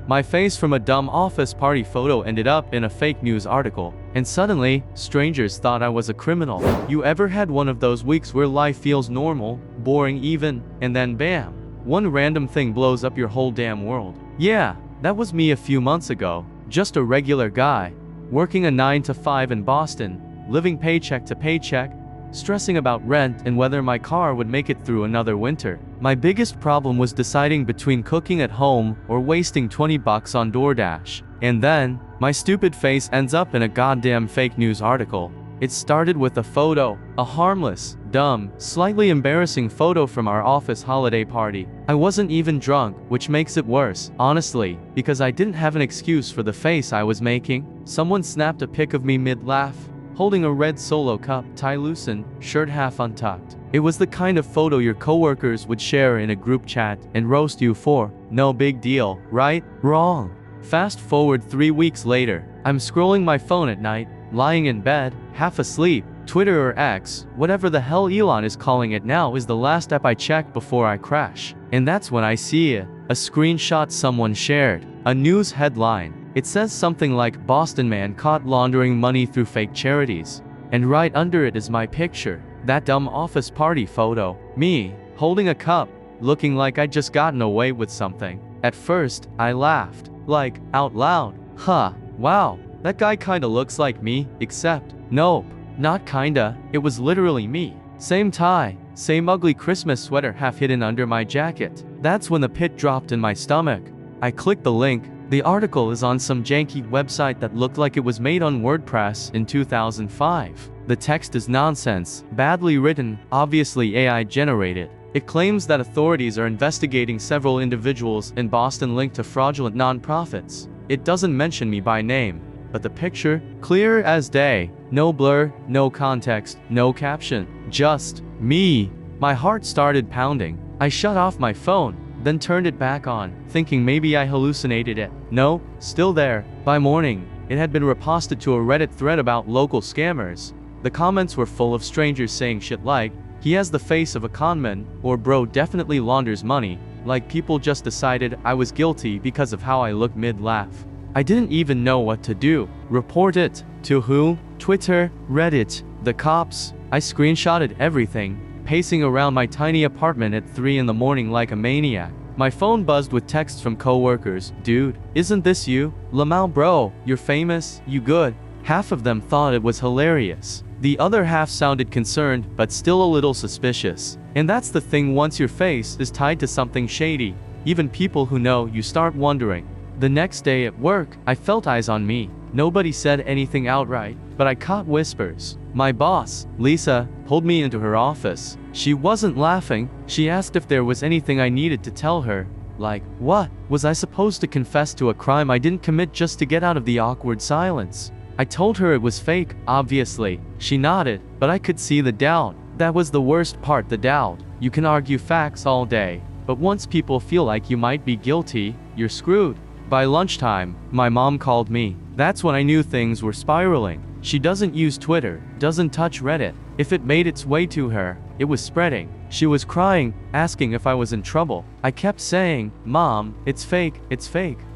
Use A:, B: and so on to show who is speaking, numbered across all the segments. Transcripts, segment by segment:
A: My face from a dumb office party photo ended up in a fake news article, and suddenly, strangers thought I was a criminal. You ever had one of those weeks where life feels normal, boring even, and then bam, one random thing blows up your whole damn world? Yeah, that was me a few months ago. Just a regular guy, working a 9 to 5 in Boston, living paycheck to paycheck, stressing about rent and whether my car would make it through another winter. My biggest problem was deciding between cooking at home or wasting $20 on DoorDash. And then, my stupid face ends up in a goddamn fake news article. It started with a photo, a harmless, dumb, slightly embarrassing photo from our office holiday party. I wasn't even drunk, which makes it worse, honestly, because I didn't have an excuse for the face I was making. Someone snapped a pic of me mid-laugh, holding a red Solo cup, tie loosened, shirt half untucked. It was the kind of photo your coworkers would share in a group chat and roast you for. No big deal, right? Wrong. Fast forward 3 weeks later, I'm scrolling my phone at night, lying in bed, half asleep. Twitter or X, whatever the hell Elon is calling it now, is the last app I check before I crash. And that's when I see a screenshot someone shared. A news headline. It says something like Boston man caught laundering money through fake charities. And right under it is my picture. That dumb office party photo. Me, holding a cup, looking like I'd just gotten away with something. At first, I laughed. Like, out loud. Huh, wow, that guy kinda looks like me, except, nope, not kinda, it was literally me. Same tie, same ugly Christmas sweater half hidden under my jacket. That's when the pit dropped in my stomach. I clicked the link. The article is on some janky website that looked like it was made on WordPress in 2005. The text is nonsense, badly written, obviously AI generated. It claims that authorities are investigating several individuals in Boston linked to fraudulent nonprofits. It doesn't mention me by name, but the picture, clear as day. No blur, no context, no caption. Just me. My heart started pounding. I shut off my phone, then turned it back on, thinking maybe I hallucinated it. No, still there. By morning, it had been reposted to a Reddit thread about local scammers. The comments were full of strangers saying shit like, "He has the face of a conman," or "Bro definitely launders money," like people just decided I was guilty because of how I looked mid-laugh. I didn't even know what to do. Report it? To who? Twitter? Reddit? The cops? I screenshotted everything, pacing around my tiny apartment at 3 in the morning like a maniac. My phone buzzed with texts from coworkers. "Dude, isn't this you? Lamau bro, you're famous, you good?" Half of them thought it was hilarious. The other half sounded concerned, but still a little suspicious. And that's the thing, once your face is tied to something shady, even people who know you start wondering. The next day at work, I felt eyes on me. Nobody said anything outright, but I caught whispers. My boss, Lisa, pulled me into her office. She wasn't laughing. She asked if there was anything I needed to tell her. Like, what? Was I supposed to confess to a crime I didn't commit just to get out of the awkward silence? I told her it was fake, obviously. She nodded, but I could see the doubt. That was the worst part, the doubt. You can argue facts all day, but once people feel like you might be guilty, you're screwed. By lunchtime, my mom called me. That's when I knew things were spiraling. She doesn't use Twitter, doesn't touch Reddit. If it made its way to her, it was spreading. She was crying, asking if I was in trouble. I kept saying, "Mom, it's fake,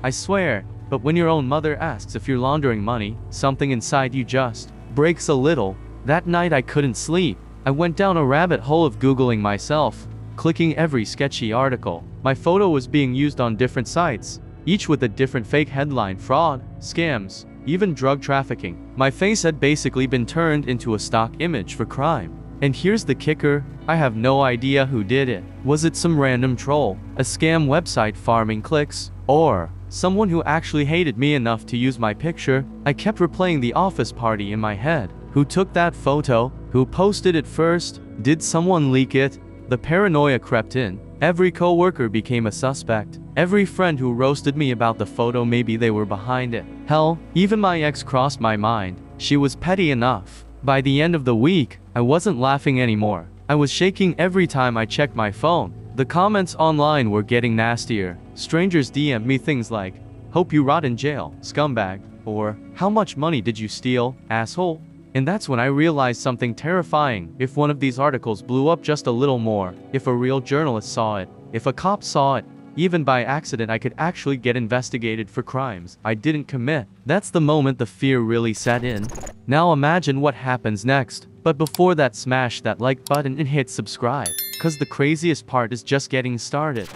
A: I swear." But when your own mother asks if you're laundering money, something inside you just breaks a little. That night I couldn't sleep. I went down a rabbit hole of Googling myself, clicking every sketchy article. My photo was being used on different sites, each with a different fake headline: fraud, scams, even drug trafficking. My face had basically been turned into a stock image for crime. And here's the kicker, I have no idea who did it. Was it some random troll, a scam website farming clicks, or someone who actually hated me enough to use my picture? I kept replaying the office party in my head. Who took that photo? Who posted it first? Did someone leak it? The paranoia crept in. Every coworker became a suspect. Every friend who roasted me about the photo, maybe they were behind it. Hell, even my ex crossed my mind. She was petty enough. By the end of the week, I wasn't laughing anymore. I was shaking every time I checked my phone. The comments online were getting nastier. Strangers DM'd me things like, "Hope you rot in jail, scumbag," or "How much money did you steal, asshole?" And that's when I realized something terrifying. If one of these articles blew up just a little more, if a real journalist saw it, if a cop saw it, even by accident I could actually get investigated for crimes I didn't commit. That's the moment the fear really set in. Now imagine what happens next. But before that, smash that like button and hit subscribe, cause the craziest part is just getting started.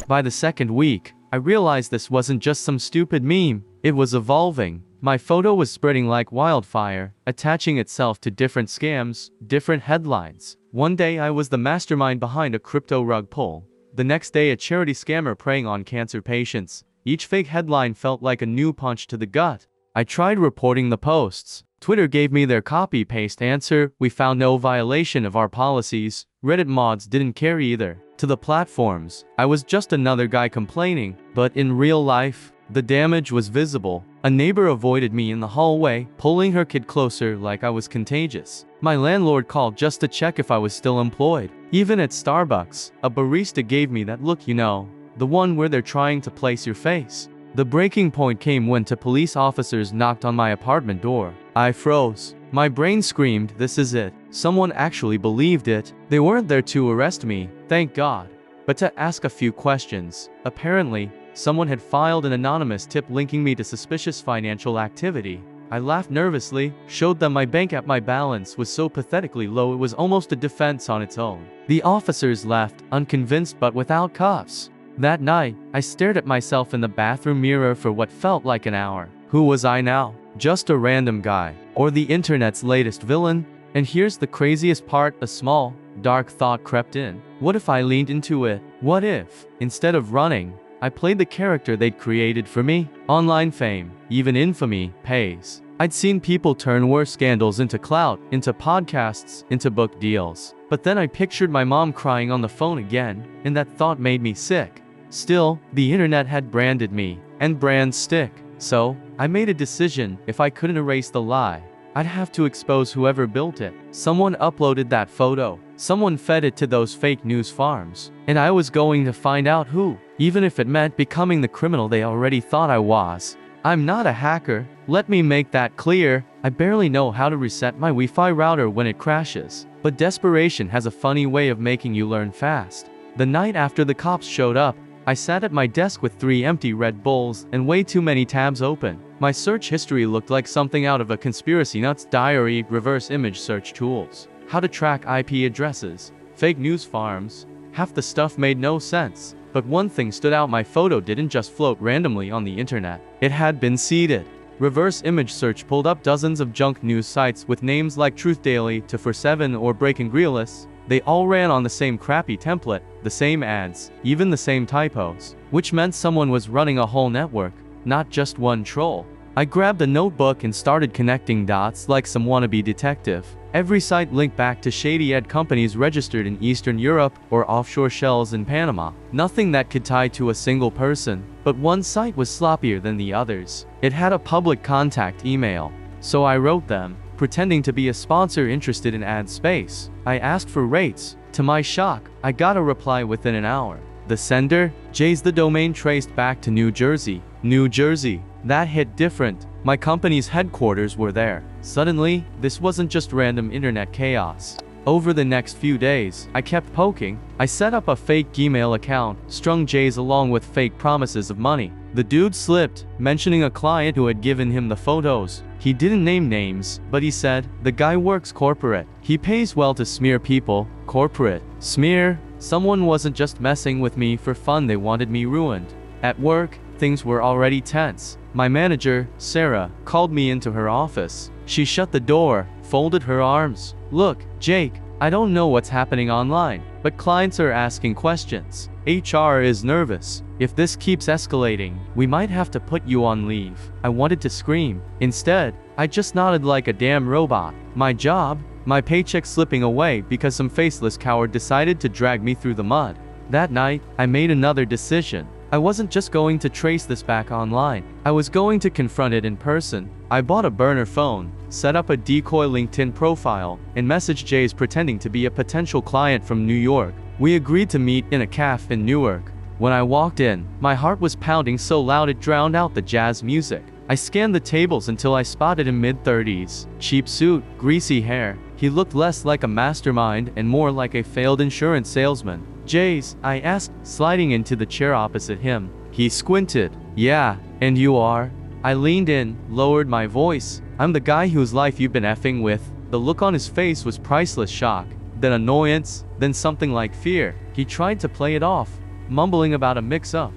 A: By the second week, I realized this wasn't just some stupid meme, it was evolving. My photo was spreading like wildfire, attaching itself to different scams, different headlines. One day I was the mastermind behind a crypto rug pull. The next day a charity scammer preying on cancer patients. Each fake headline felt like a new punch to the gut. I tried reporting the posts. Twitter gave me their copy-paste answer, we found no violation of our policies. Reddit mods didn't care either. To the platforms, I was just another guy complaining. But in real life, the damage was visible. A neighbor avoided me in the hallway, pulling her kid closer like I was contagious. My landlord called just to check if I was still employed. Even at Starbucks, a barista gave me that look, you know, the one where they're trying to place your face. The breaking point came when two police officers knocked on my apartment door. I froze. My brain screamed, this is it. Someone actually believed it. They weren't there to arrest me, thank God, but to ask a few questions. Apparently, someone had filed an anonymous tip linking me to suspicious financial activity. I laughed nervously, showed them my bank app. My balance was so pathetically low it was almost a defense on its own. The officers left, unconvinced but without cuffs. That night, I stared at myself in the bathroom mirror for what felt like an hour. Who was I now? Just a random guy? Or the internet's latest villain? And here's the craziest part, a small, dark thought crept in. What if I leaned into it? What if, instead of running, I played the character they'd created for me? Online fame, even infamy, pays. I'd seen people turn worse scandals into clout, into podcasts, into book deals. But then I pictured my mom crying on the phone again, and that thought made me sick. Still, the internet had branded me, and brands stick. So, I made a decision. If I couldn't erase the lie, I'd have to expose whoever built it. Someone uploaded that photo. Someone fed it to those fake news farms. And I was going to find out who, even if it meant becoming the criminal they already thought I was. I'm not a hacker, let me make that clear. I barely know how to reset my Wi-Fi router when it crashes. But desperation has a funny way of making you learn fast. The night after the cops showed up, I sat at my desk with 3 empty Red Bulls and way too many tabs open. My search history looked like something out of a conspiracy nuts diary. Reverse image search tools, how to track IP addresses, fake news farms. Half the stuff made no sense. But one thing stood out, my photo didn't just float randomly on the internet. It had been seeded. Reverse image search pulled up dozens of junk news sites with names like Truth Daily, 247 or Breaking Realist. They all ran on the same crappy template, the same ads, even the same typos, which meant someone was running a whole network, not just one troll. I grabbed a notebook and started connecting dots like some wannabe detective. Every site linked back to shady ad companies registered in Eastern Europe or offshore shells in Panama. Nothing that could tie to a single person, but one site was sloppier than the others. It had a public contact email, so I wrote them, pretending to be a sponsor interested in ad space. I asked for rates. To my shock, I got a reply within an hour. The sender? Jay's. The domain traced back to New Jersey. New Jersey. That hit different. My company's headquarters were there. Suddenly, this wasn't just random internet chaos. Over the next few days, I kept poking. I set up a fake Gmail account, strung Jay's along with fake promises of money. The dude slipped, mentioning a client who had given him the photos. He didn't name names, but he said, the guy works corporate. He pays well to smear people. Corporate. Smear? Someone wasn't just messing with me for fun, they wanted me ruined. At work, things were already tense. My manager, Sarah, called me into her office. She shut the door, folded her arms. Look, Jake, I don't know what's happening online, but clients are asking questions. HR is nervous. If this keeps escalating, we might have to put you on leave. I wanted to scream. Instead, I just nodded like a damn robot. My job, my paycheck slipping away because some faceless coward decided to drag me through the mud. That night, I made another decision. I wasn't just going to trace this back online. I was going to confront it in person. I bought a burner phone, set up a decoy LinkedIn profile, and messaged Jay's pretending to be a potential client from New York. We agreed to meet in a cafe in Newark. When I walked in, my heart was pounding so loud it drowned out the jazz music. I scanned the tables until I spotted him mid-30s. Cheap suit, greasy hair. He looked less like a mastermind and more like a failed insurance salesman. Jays, I asked, sliding into the chair opposite him. He squinted. Yeah, and you are? I leaned in, lowered my voice. I'm the guy whose life you've been effing with. The look on his face was priceless shock, then annoyance, then something like fear. He tried to play it off, mumbling about a mix-up.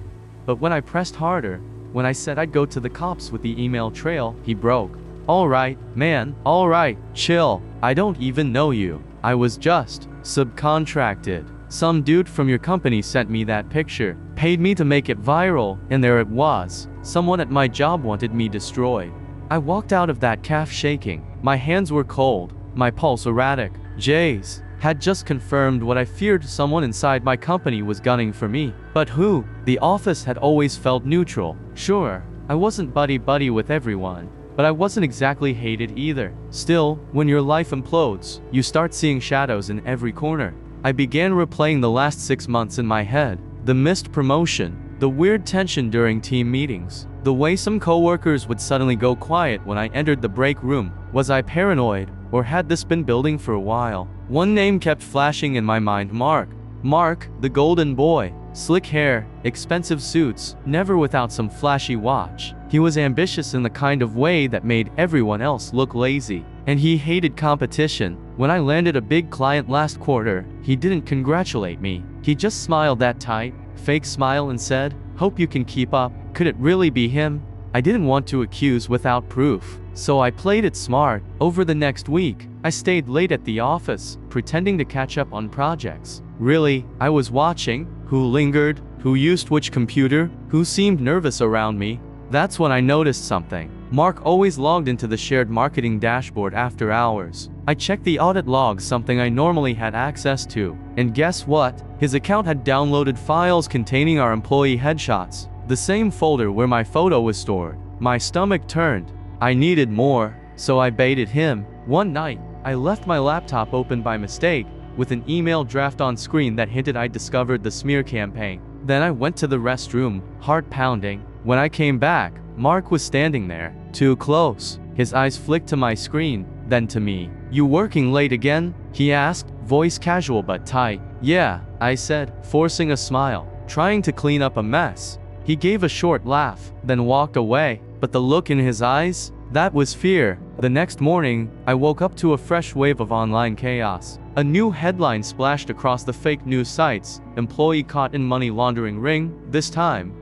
A: But when I pressed harder, when I said I'd go to the cops with the email trail, he broke. Alright, man, alright, chill. I don't even know you. I was just subcontracted. Some dude from your company sent me that picture, paid me to make it viral, and there it was. Someone at my job wanted me destroyed. I walked out of that calf shaking. My hands were cold, my pulse erratic. Jays had just confirmed what I feared. Someone inside my company was gunning for me. But who? The office had always felt neutral. Sure, I wasn't buddy-buddy with everyone, but I wasn't exactly hated either. Still, when your life implodes, you start seeing shadows in every corner. I began replaying the last 6 months in my head. The missed promotion, the weird tension during team meetings, the way some coworkers would suddenly go quiet when I entered the break room. Was I paranoid, or had this been building for a while? One name kept flashing in my mind: Mark. Mark, the golden boy. Slick hair, expensive suits, never without some flashy watch. He was ambitious in the kind of way that made everyone else look lazy. And he hated competition. When I landed a big client last quarter, he didn't congratulate me. He just smiled that tight, fake smile and said, "Hope you can keep up." Could it really be him? I didn't want to accuse without proof, so I played it smart. Over the next week, I stayed late at the office, pretending to catch up on projects. Really, I was watching who lingered, who used which computer, who seemed nervous around me. That's when I noticed something. Mark always logged into the shared marketing dashboard after hours. I checked the audit logs, something I normally had access to. And guess what? His account had downloaded files containing our employee headshots, the same folder where my photo was stored. My stomach turned. I needed more, so I baited him. One night, I left my laptop open by mistake, with an email draft on screen that hinted I'd discovered the smear campaign. Then I went to the restroom, heart pounding. When I came back, Mark was standing there, too close. His eyes flicked to my screen, then to me. "You working late again?" he asked, voice casual but tight. "Yeah," I said, forcing a smile, trying to clean up a mess. He gave a short laugh, then walked away. But the look in his eyes, that was fear. The next morning, I woke up to a fresh wave of online chaos. A new headline splashed across the fake news sites: "Employee caught in money laundering ring." This time,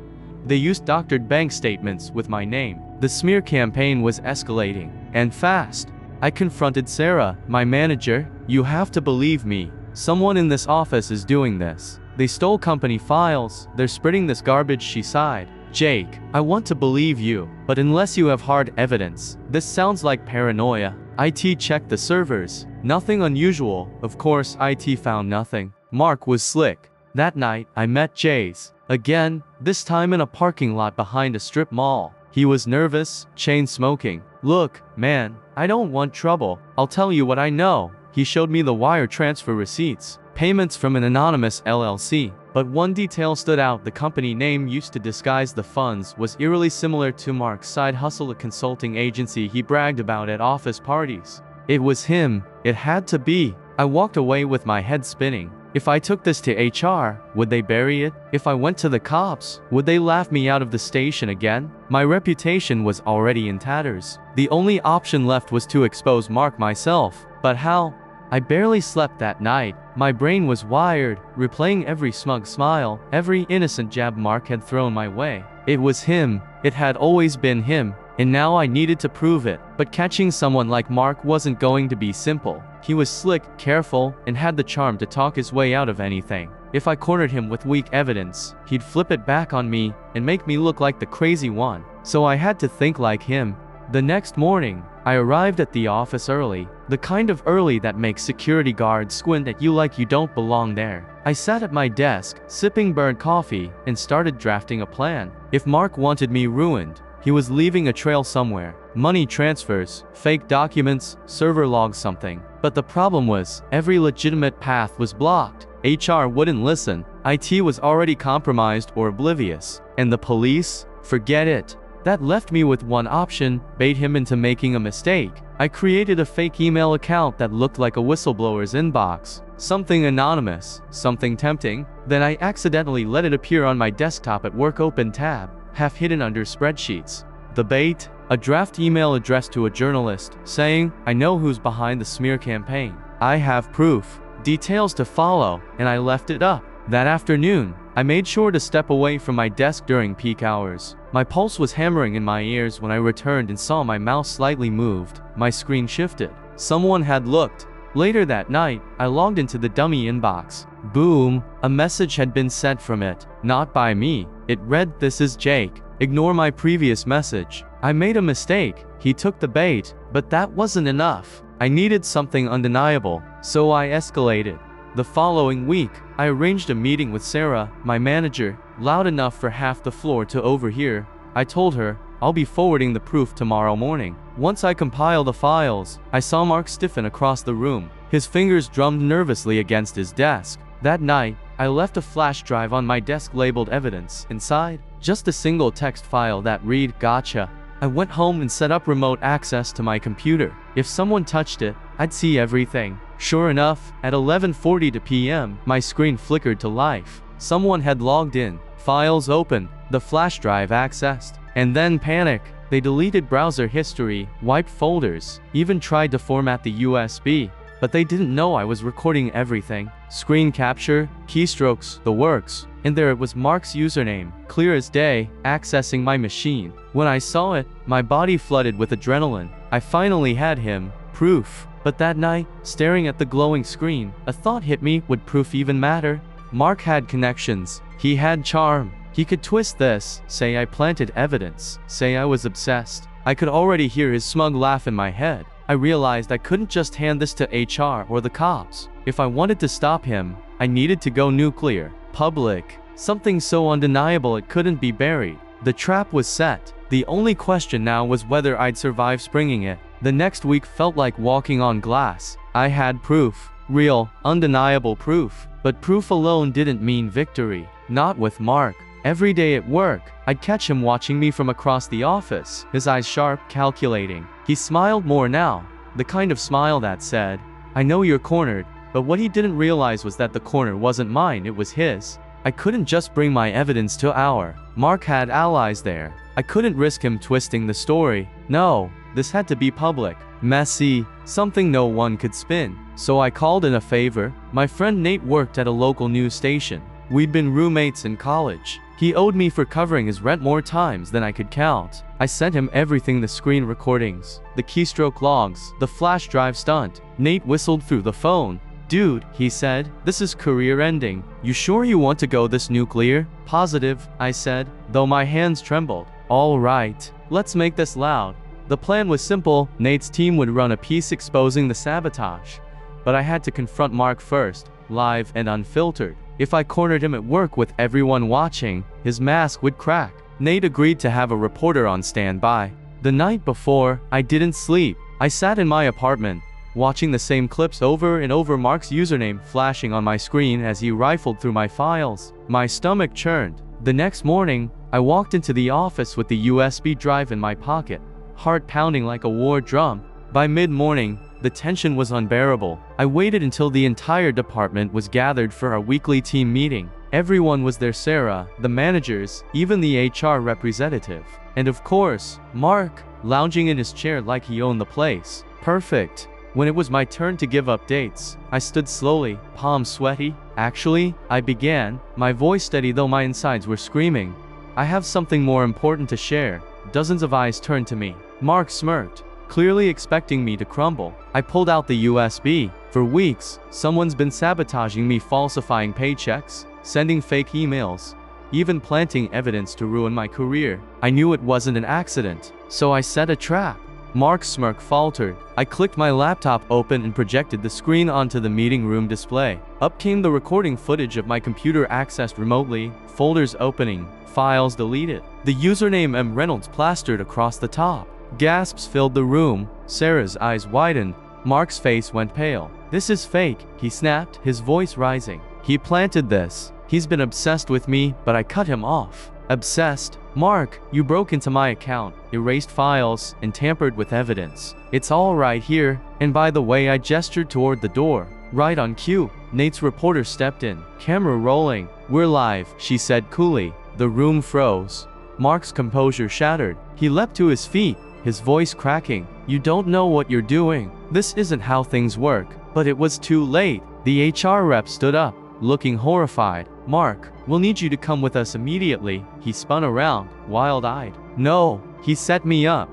A: they used doctored bank statements with my name. The smear campaign was escalating, and fast. I confronted Sarah, my manager. "You have to believe me. Someone in this office is doing this. They stole company files. They're spreading this garbage," she sighed. "Jake, I want to believe you, but unless you have hard evidence, this sounds like paranoia." IT checked the servers. Nothing unusual. Of course, IT found nothing. Mark was slick. That night, I met Jays again, this time in a parking lot behind a strip mall. He was nervous, chain smoking. "Look, man, I don't want trouble. I'll tell you what I know." He showed me the wire transfer receipts, payments from an anonymous LLC. But one detail stood out: the company name used to disguise the funds was eerily similar to Mark's side hustle, a consulting agency he bragged about at office parties. It was him. It had to be. I walked away with my head spinning. If I took this to HR, would they bury it? If I went to the cops, would they laugh me out of the station again? My reputation was already in tatters. The only option left was to expose Mark myself. But how? I barely slept that night. My brain was wired, replaying every smug smile, every innocent jab Mark had thrown my way. It was him. It had always been him. And now I needed to prove it. But catching someone like Mark wasn't going to be simple. He was slick, careful, and had the charm to talk his way out of anything. If I cornered him with weak evidence, he'd flip it back on me and make me look like the crazy one. So I had to think like him. The next morning, I arrived at the office early, the kind of early that makes security guards squint at you like you don't belong there. I sat at my desk, sipping burnt coffee, and started drafting a plan. If Mark wanted me ruined, he was leaving a trail somewhere. Money transfers, fake documents, server logs, something. But the problem was, every legitimate path was blocked. HR wouldn't listen. IT was already compromised or oblivious. And the police? Forget it. That left me with one option: bait him into making a mistake. I created a fake email account that looked like a whistleblower's inbox. Something anonymous, something tempting. Then I accidentally let it appear on my desktop at work. Open tab, half hidden under spreadsheets. The bait? A draft email addressed to a journalist, saying, "I know who's behind the smear campaign. I have proof. Details to follow," and I left it up. That afternoon, I made sure to step away from my desk during peak hours. My pulse was hammering in my ears when I returned and saw my mouse slightly moved. My screen shifted. Someone had looked. Later that night, I logged into the dummy inbox. Boom! A message had been sent from it. Not by me. It read, "This is Jake. Ignore my previous message. I made a mistake." He took the bait, but that wasn't enough. I needed something undeniable, so I escalated. The following week, I arranged a meeting with Sarah, my manager, loud enough for half the floor to overhear. I told her, "I'll be forwarding the proof tomorrow morning." Once I compile the files, I saw Mark stiffen across the room. His fingers drummed nervously against his desk. That night, I left a flash drive on my desk labeled evidence. Inside, just a single text file that read, "Gotcha." I went home and set up remote access to my computer. If someone touched it, I'd see everything. Sure enough, at 11:40 p.m., my screen flickered to life. Someone had logged in, files open, the flash drive accessed, and then panic. They deleted browser history, wiped folders, even tried to format the USB. But they didn't know I was recording everything. Screen capture, keystrokes, the works. And there it was, Mark's username, clear as day, accessing my machine. When I saw it, my body flooded with adrenaline. I finally had him. Proof. But that night, staring at the glowing screen, a thought hit me. Would proof even matter? Mark had connections. He had charm. He could twist this, say I planted evidence, say I was obsessed. I could already hear his smug laugh in my head. I realized I couldn't just hand this to HR or the cops. If I wanted to stop him, I needed to go nuclear. Public. Something so undeniable it couldn't be buried. The trap was set. The only question now was whether I'd survive springing it. The next week felt like walking on glass. I had proof. Real, undeniable proof. But proof alone didn't mean victory. Not with Mark. Every day at work, I'd catch him watching me from across the office, his eyes sharp, calculating. He smiled more now, the kind of smile that said, "I know you're cornered," but what he didn't realize was that the corner wasn't mine, it was his. I couldn't just bring my evidence to our. Mark had allies there. I couldn't risk him twisting the story. No, this had to be public, messy, something no one could spin. So I called in a favor. My friend Nate worked at a local news station. We'd been roommates in college. He owed me for covering his rent more times than I could count. I sent him everything: the screen recordings, the keystroke logs, the flash drive stunt. Nate whistled through the phone. "Dude," he said, "this is career ending. You sure you want to go this nuclear?" "Positive," I said, though my hands trembled. "All right, let's make this loud." The plan was simple. Nate's team would run a piece exposing the sabotage. But I had to confront Mark first, live and unfiltered. If I cornered him at work with everyone watching, his mask would crack. Nate agreed to have a reporter on standby. The night before, I didn't sleep. I sat in my apartment, watching the same clips over and over, Mark's username flashing on my screen as he rifled through my files. My stomach churned. The next morning, I walked into the office with the USB drive in my pocket, heart pounding like a war drum. By mid-morning, the tension was unbearable. I waited until the entire department was gathered for our weekly team meeting. Everyone was there: Sarah, the managers, even the HR representative. And of course, Mark, lounging in his chair like he owned the place. Perfect. When it was my turn to give updates, I stood slowly, palms sweaty. "Actually," I began, my voice steady though my insides were screaming, "I have something more important to share." Dozens of eyes turned to me. Mark smirked, clearly expecting me to crumble. I pulled out the USB. "For weeks, someone's been sabotaging me, falsifying paychecks, sending fake emails, even planting evidence to ruin my career. I knew it wasn't an accident, so I set a trap." Mark's smirk faltered. I clicked my laptop open and projected the screen onto the meeting room display. Up came the recording footage of my computer accessed remotely, folders opening, files deleted. The username M. Reynolds plastered across the top. Gasps filled the room. Sarah's eyes widened. Mark's face went pale. "This is fake," he snapped, his voice rising. "He planted this. He's been obsessed with me," but I cut him off. "Obsessed? Mark, you broke into my account, erased files, and tampered with evidence. It's all right here. And by the way," I gestured toward the door. "Right on cue." Nate's reporter stepped in, camera rolling. "We're live," she said coolly. The room froze. Mark's composure shattered. He leapt to his feet, his voice cracking. "You don't know what you're doing. This isn't how things work." But it was too late. The HR rep stood up, looking horrified. "Mark, we'll need you to come with us immediately." He spun around, wild-eyed. "No." He set me up.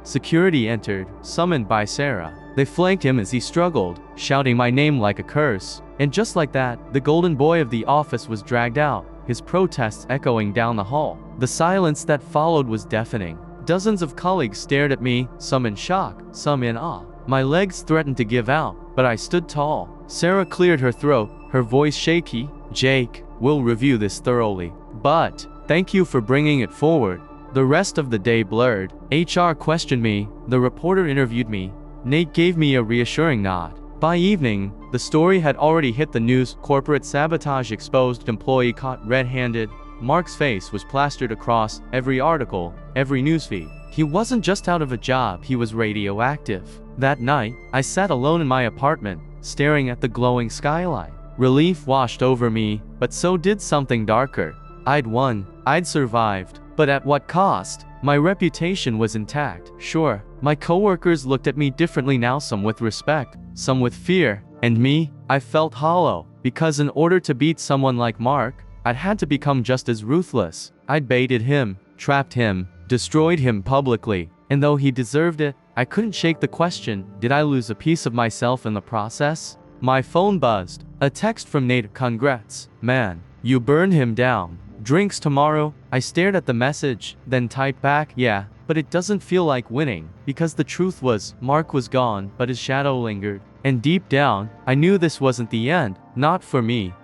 A: Security entered, summoned by Sarah. They flanked him as he struggled, shouting my name like a curse. And just like that, the golden boy of the office was dragged out, his protests echoing down the hall. The silence that followed was deafening. Dozens of colleagues stared at me, some in shock, some in awe. My legs threatened to give out, but I stood tall. Sarah cleared her throat, her voice shaky. "Jake, we'll review this thoroughly. But, thank you for bringing it forward." The rest of the day blurred. HR questioned me, the reporter interviewed me. Nate gave me a reassuring nod. By evening, the story had already hit the news. Corporate sabotage exposed, employee caught red-handed. Mark's face was plastered across every article, every newsfeed. He wasn't just out of a job, he was radioactive. That night, I sat alone in my apartment, staring at the glowing skyline. Relief washed over me, but so did something darker. I'd won, I'd survived, but at what cost? My reputation was intact, sure. My coworkers looked at me differently now, some with respect, some with fear. And me, I felt hollow, because in order to beat someone like Mark, I'd had to become just as ruthless. I'd baited him, trapped him, destroyed him publicly. And though he deserved it, I couldn't shake the question, did I lose a piece of myself in the process? My phone buzzed. A text from Nate. "Congrats, man. You burned him down. Drinks tomorrow?" I stared at the message, then typed back, "Yeah, but it doesn't feel like winning." Because the truth was, Mark was gone, but his shadow lingered. And deep down, I knew this wasn't the end. Not for me,